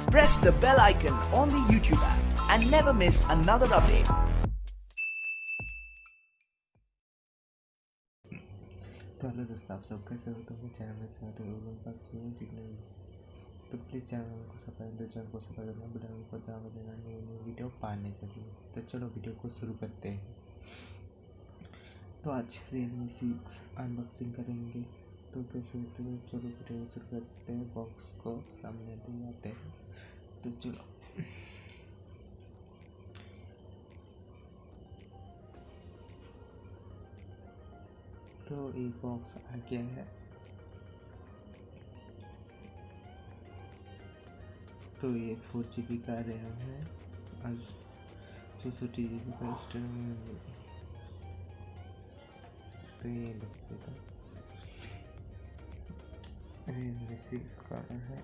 Press the bell icon on the YouTube app and never miss another update. तो hello दोस्तों, आप सब कैसे हो? तो मेरे चैनल में स्वागत है। तो प्लीज़ चैनल को सब्सक्राइब करना, बटन को दबा देना नई वीडियो पाने के लिए। तो चलो वीडियो को शुरू करते हैं। तो आज Realme 6 अनबॉक्सिंग करेंगे। तो कैसे होते हैं, चलो वीडियो शुरू करते हैं। बॉक्स को सामने ले आते हैं। तो चलो तो एक बॉक्स आ गया है। तो ये 4GB का रैम है और 64GB का स्टोरेज है। तो ये लगता था Realme 6 का है।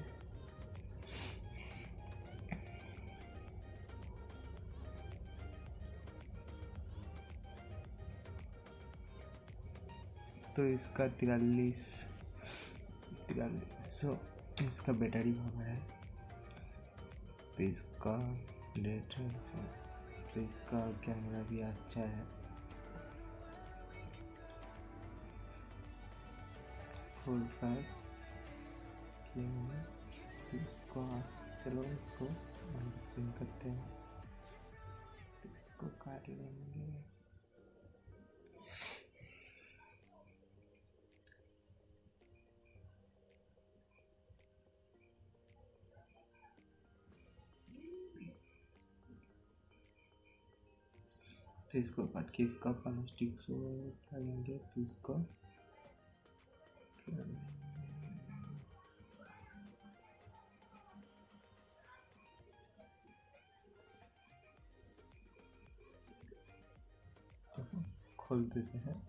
तो इसका 4300 इसका बैटरी पावर है। तो इसका डेट है, तो इसका कैमरा भी अच्छा है। 4.5 इसको चलो इसको अनबॉक्सिंग करते हैं। तो इसको काट लेंगे। तो इसको काट के इसका प्लास्टिक से उठाएंगे। तो इसको खोल देते हैं।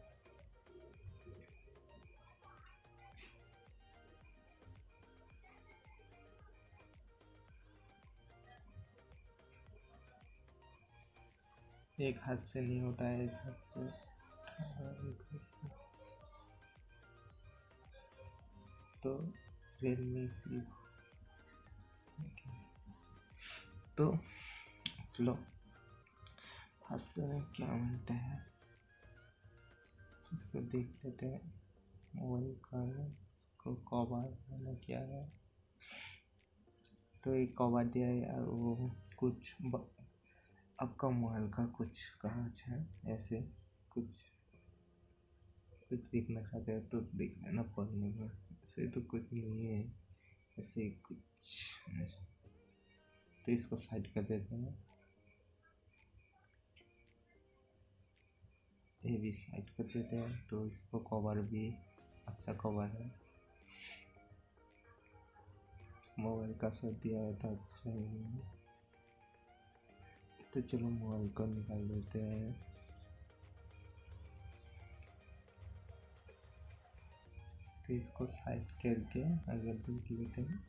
एक हाथ से नहीं होता है, एक हाथ से तो Realme 6 तो चलो हाथ से क्या मिलता है इसको देख लेते हैं। मोबाइल का इसको कवर किया है। तो एक कवर दिया है और वो कुछ आपका मोबाइल का कुछ कांच है, ऐसे कुछ देखना चाहते हैं तो देख लेना पढ़ने में। ऐसे तो कुछ नहीं है, ऐसे कुछ। तो इसको साइड कर देते हैं। ये भी साइड कर देते हैं। तो इसको कवर भी अच्छा कवर है। मोबाइल का सब दिया है तो अच्छा है। तो चलो मोबाइल को निकाल देते हैं। तो इसको साइड करके अगर देख लेते हैं।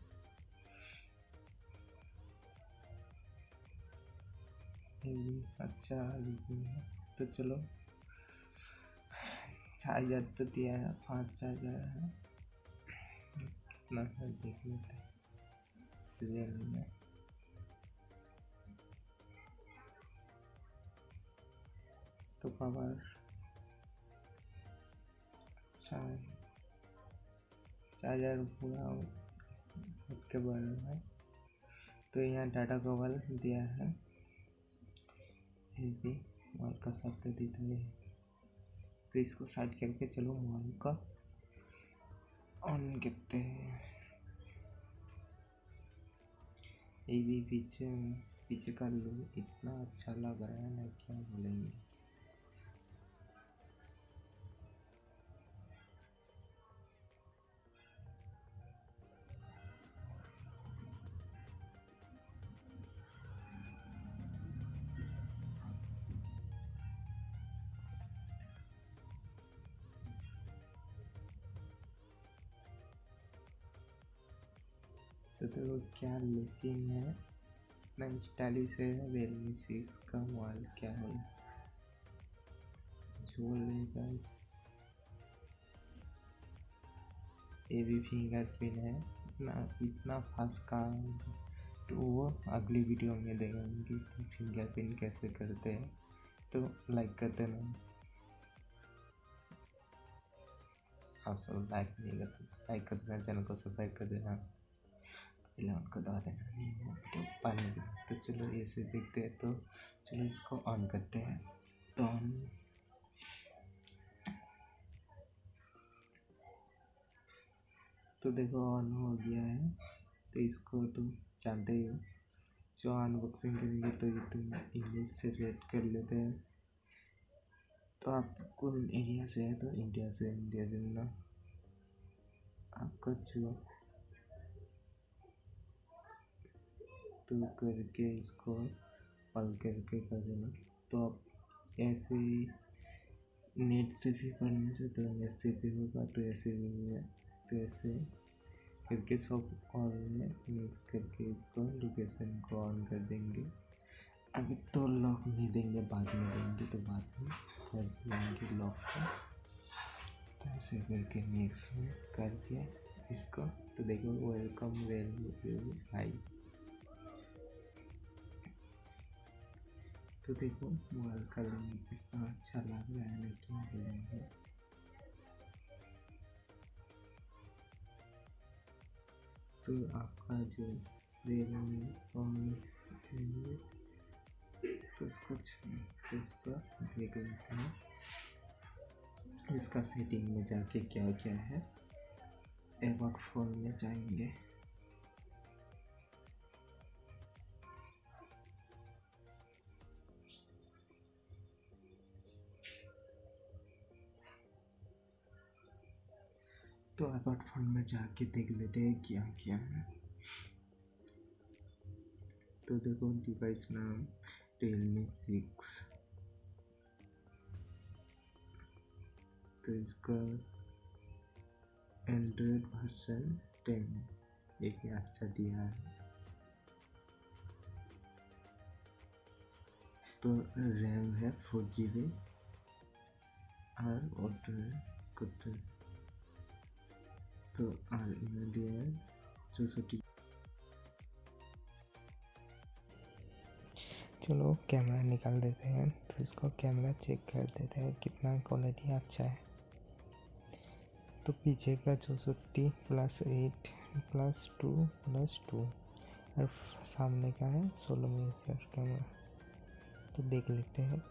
ये भी अच्छा है। तो चलो चार्जर तो दिया है, 5 चार्जर है। कितना है देख लेते हैं। Realme तो पावर अच्छा है। चार्जर पूरा के बल है। तो यहाँ डाटा केबल दिया है। ये भी मोबाइल का शब्द देता है। तो इसको साइड करके चलो मोबाइल का ऑन करते हैं। ये भी पीछे का लुक इतना अच्छा लग रहा है ना, क्या बोलेंगे। तो देखो क्या लुकिंग है, इतना स्टाइलिश है। Realme 6 का मोबाइल क्या है जो लेगा। ये भी फिंगरप्रिंट है। इतना फास्ट काम तो वो अगली वीडियो में देखेंगे कि फिंगरप्रिंट कैसे करते हैं। तो लाइक कर देना, आप सब लाइक नहीं करते, लाइक कर देना, चैनल को सब्सक्राइब कर देना, बेल को दबा देना वीडियो पाने के लिए। तो चलो ऐसे देखते हैं, तो चलो इसको ऑन करते हैं। तो तो देखो ऑन हो गया है। तो इसको तुम जानते ही हो, जो अनबॉक्सिंग करेंगे तो ये तुम इंग्लिश से रेड कर लेते हैं। तो आप कौन एरिया से है, तो इंडिया से देना आपका जो, तो करके इसको ऑन करके कर देना। तो आप ऐसे नेट से भी करने से, तो नेट से भी होगा, तो ऐसे भी है। तो ऐसे करके सब ऑन में मिक्स करके इसको लोकेशन को ऑन कर देंगे। अभी तो लॉक नहीं देंगे, बाद में देंगे, तो बाद में कर देंगे लॉक को। तो ऐसे करके मिक्स में करके इसको, तो देखो वेलकम रेलवे आई। तो देखो मोबाइल का रंग कितना अच्छा लग रहा है ना, क्या बोलेंगे। तो आपका जो Realme फोन, तो इसको देख लेते हैं इसका सेटिंग में जाके क्या क्या है। अबाउट फोन में जाएंगे, तो अबाउट फोन में जाके देख लेते हैं क्या क्या है। तो देखो डिवाइस नाम Realme 6, तो इसका एंड्रॉयड वर्जन 10 एक अच्छा दिया है। तो रैम है 4GB और ऑटो, तो दिया है 64। चलो कैमरा निकाल देते हैं, तो इसको कैमरा चेक कर देते हैं कितना क्वालिटी अच्छा है। तो पीछे का 64 +8 +2 और सामने का है 16 मेगापिक्सल कैमरा। तो देख लेते हैं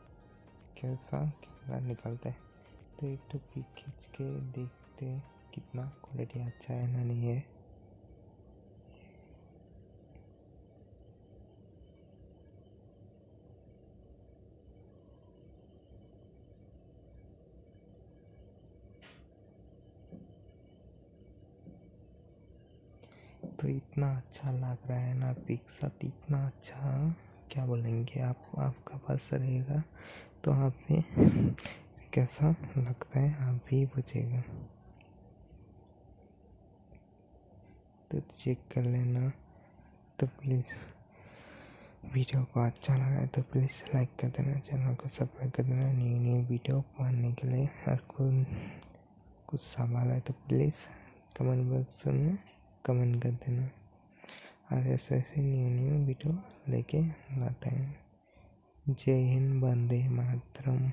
कैसा कैमरा निकलता है। तो एक तो पिक खींच के देखते हैं कितना क्वालिटी अच्छा है ना नहीं है। तो इतना अच्छा लग रहा है ना, पिक्सल इतना अच्छा, क्या बोलेंगे। आपका पास रहेगा तो आप भी कैसा लगता है आप भी पूछेगा। तो चेक कर लेना। तो प्लीज़ वीडियो को अच्छा लगा है तो प्लीज़ लाइक कर देना, चैनल को सब्सक्राइब कर देना न्यू वीडियो पाने के लिए। और कुछ सवाल है तो प्लीज़ कमेंट बॉक्स में कमेंट कर देना। और ऐसे न्यू वीडियो लेके लाते हैं। जय हिंद, वंदे मातरम।